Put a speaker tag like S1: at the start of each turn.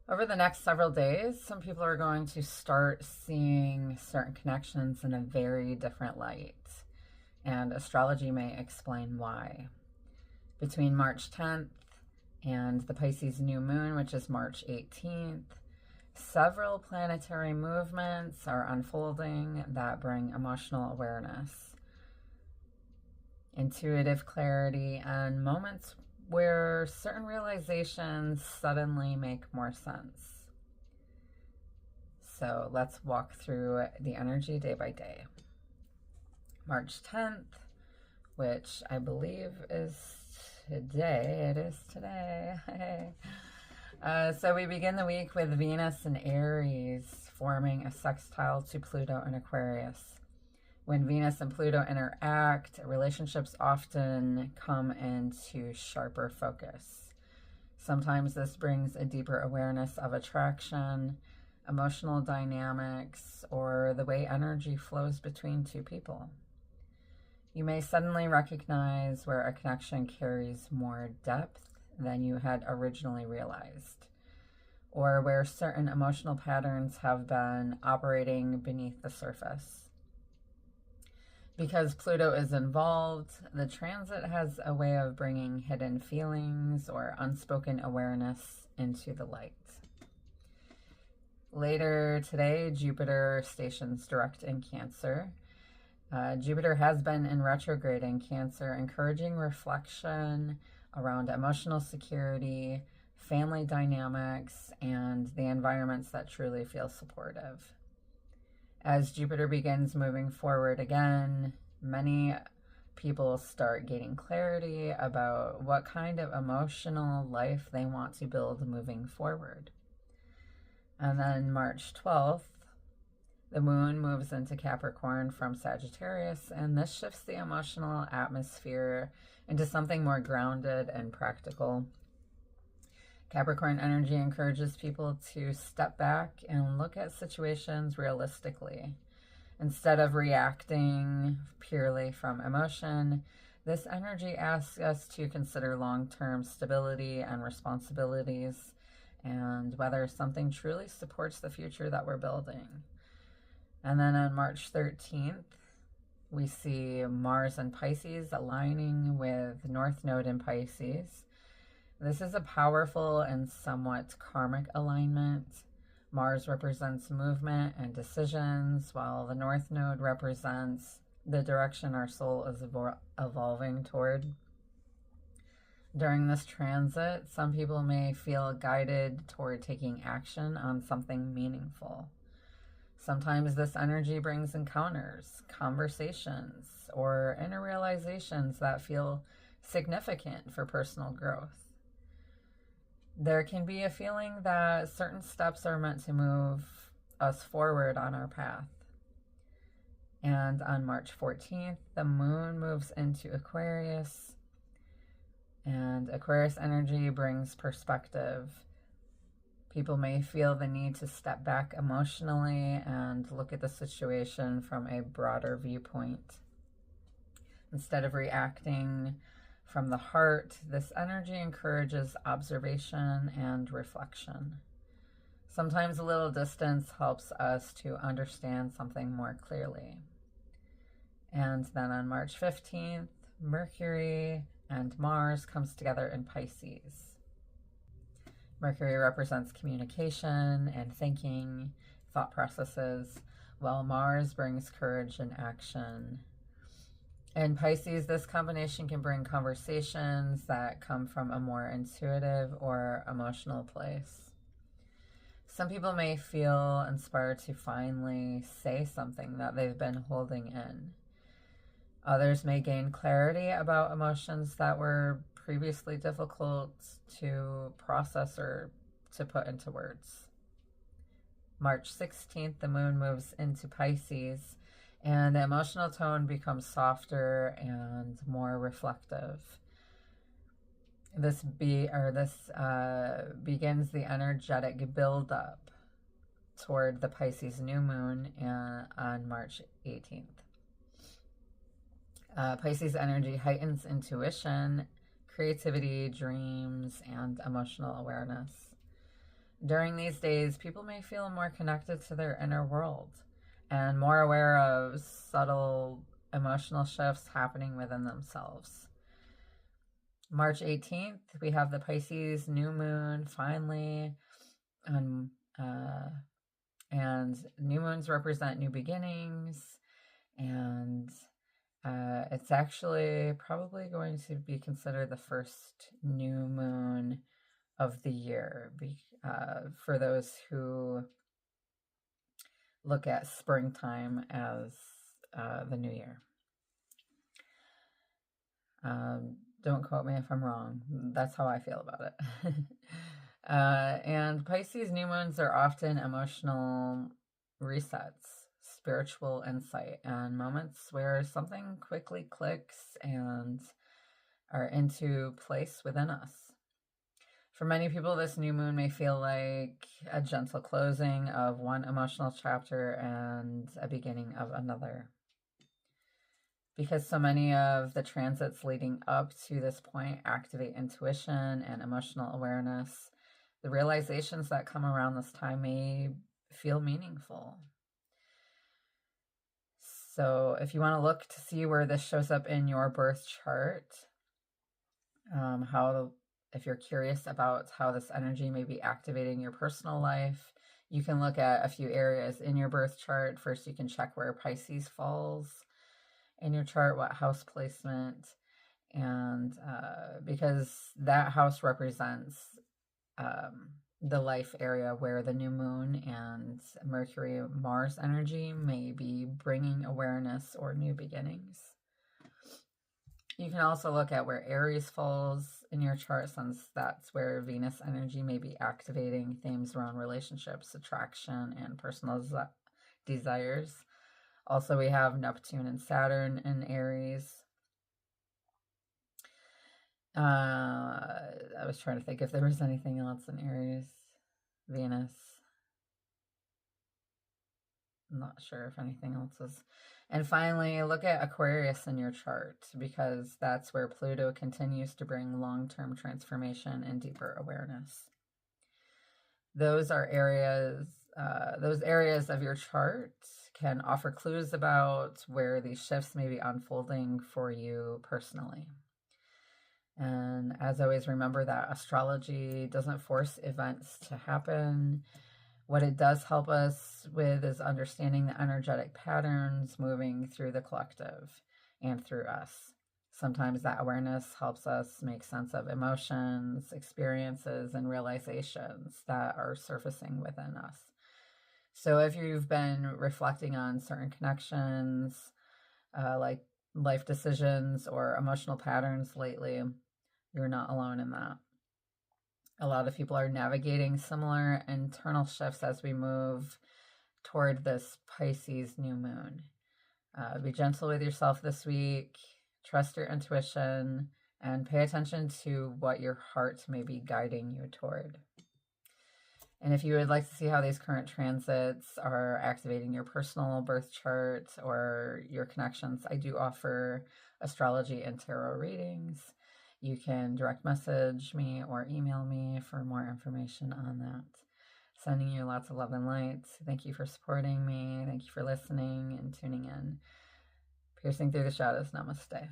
S1: Over the next several days, some people are going to start seeing certain connections in a very different light, and astrology may explain why. Between March 10th and the Pisces New Moon, which is March 18th, several planetary movements are unfolding that bring emotional awareness, intuitive clarity, and moments where certain realizations suddenly make more sense. So let's walk through the energy day by day. March 10th, which I believe is today. It is today. So we begin the week with Venus and Aries forming a sextile to Pluto and Aquarius. When Venus and Pluto interact, relationships often come into sharper focus. Sometimes this brings a deeper awareness of attraction, emotional dynamics, or the way energy flows between two people. You may suddenly recognize where a connection carries more depth than you had originally realized, or where certain emotional patterns have been operating beneath the surface. Because Pluto is involved, the transit has a way of bringing hidden feelings or unspoken awareness into the light. Later today, Jupiter stations direct in Cancer. Jupiter has been in retrograde in Cancer, encouraging reflection around emotional security, family dynamics, and the environments that truly feel supportive. As Jupiter begins moving forward again, many people start gaining clarity about what kind of emotional life they want to build moving forward. And then March 12th, the moon moves into Capricorn from Sagittarius, and this shifts the emotional atmosphere into something more grounded and practical. Capricorn energy encourages people to step back and look at situations realistically. Instead of reacting purely from emotion, this energy asks us to consider long-term stability and responsibilities and whether something truly supports the future that we're building. And then on March 13th, we see Mars and Pisces aligning with North Node in Pisces. This is a powerful and somewhat karmic alignment. Mars represents movement and decisions, while the North Node represents the direction our soul is evolving toward. During this transit, some people may feel guided toward taking action on something meaningful. Sometimes this energy brings encounters, conversations, or inner realizations that feel significant for personal growth. There can be a feeling that certain steps are meant to move us forward on our path. And on March 14th, the moon moves into Aquarius, and Aquarius energy brings perspective. People may feel the need to step back emotionally and look at the situation from a broader viewpoint. Instead of reacting from the heart, this energy encourages observation and reflection. Sometimes a little distance helps us to understand something more clearly. And then on March 15th, Mercury and Mars comes together in Pisces. Mercury represents communication and thinking, thought processes, while Mars brings courage and action. In Pisces, this combination can bring conversations that come from a more intuitive or emotional place. Some people may feel inspired to finally say something that they've been holding in. Others may gain clarity about emotions that were previously difficult to process or to put into words. March 16th, the moon moves into Pisces, and the emotional tone becomes softer and more reflective. This begins the energetic buildup toward the Pisces New Moon on March 18th. Pisces energy heightens intuition, creativity, dreams, and emotional awareness. During these days, people may feel more connected to their inner world and more aware of subtle emotional shifts happening within themselves. March 18th, we have the Pisces New Moon finally. And new moons represent new beginnings. And it's actually probably going to be considered the first new moon of the year for those who look at springtime as the new year. Don't quote me if I'm wrong. That's how I feel about it. And Pisces new moons are often emotional resets, spiritual insight, and moments where something quickly clicks and are into place within us. For many people, this new moon may feel like a gentle closing of one emotional chapter and a beginning of another. Because so many of the transits leading up to this point activate intuition and emotional awareness, the realizations that come around this time may feel meaningful. So if you want to look to see where this shows up in your birth chart, if you're curious about how this energy may be activating your personal life, you can look at a few areas in your birth chart. First, you can check where Pisces falls in your chart, what house placement, and because that house represents the life area where the new moon and Mercury Mars energy may be bringing awareness or new beginnings. You can also look at where Aries falls in your chart, since that's where Venus energy may be activating themes around relationships, attraction, and personal desires. Also, we have Neptune and Saturn in Aries. I was trying to think if there was anything else in Aries. Venus. I'm not sure if anything else is. And finally, look at Aquarius in your chart, because that's where Pluto continues to bring long-term transformation and deeper awareness. Those areas of your chart can offer clues about where these shifts may be unfolding for you personally. And as always, remember that astrology doesn't force events to happen. What it does help us with is understanding the energetic patterns moving through the collective and through us. Sometimes that awareness helps us make sense of emotions, experiences, and realizations that are surfacing within us. So if you've been reflecting on certain connections, like life decisions or emotional patterns lately, you're not alone in that. A lot of people are navigating similar internal shifts as we move toward this Pisces new moon. Be gentle with yourself this week. Trust your intuition and pay attention to what your heart may be guiding you toward. And if you would like to see how these current transits are activating your personal birth chart or your connections, I do offer astrology and tarot readings. You can direct message me or email me for more information on that. Sending you lots of love and light. Thank you for supporting me. Thank you for listening and tuning in. Piercing through the shadows. Namaste.